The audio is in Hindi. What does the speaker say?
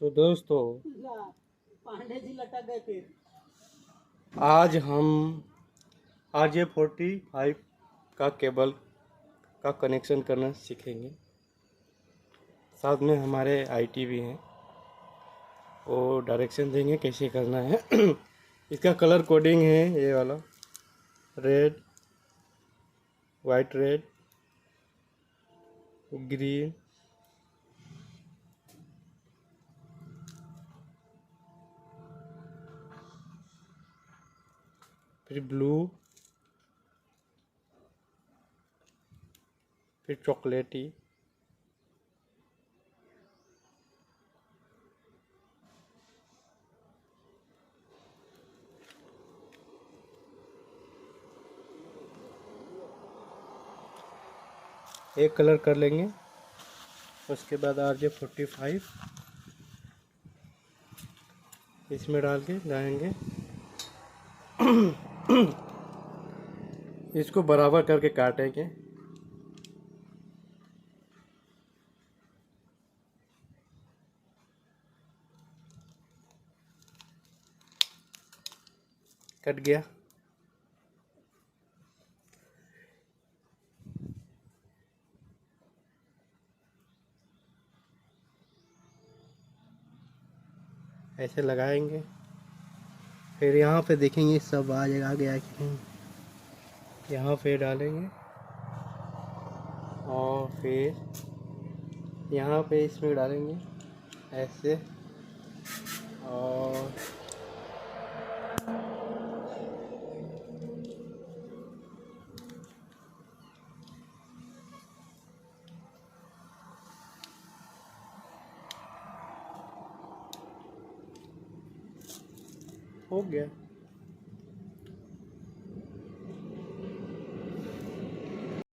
तो दोस्तों पांडे जी लटक गए फिर। आज हम RJ45 का केबल का कनेक्शन करना सीखेंगे। साथ में हमारे IT भी हैं, वो डायरेक्शन देंगे कैसे करना है। इसका कलर कोडिंग है ये वाला, रेड, वाइट, रेड, ग्रीन, फिर ब्लू, फिर चॉकलेटी, एक कलर कर लेंगे। उसके बाद RJ45 इसमें डाल के जाएंगे। इसको बराबर करके काटेंगे। कट गया। ऐसे लगाएंगे, फिर यहाँ पे देखेंगे सब आ गया कि नहीं। यहाँ पे डालेंगे और फिर यहाँ पे इसमें डालेंगे ऐसे, और हो गया।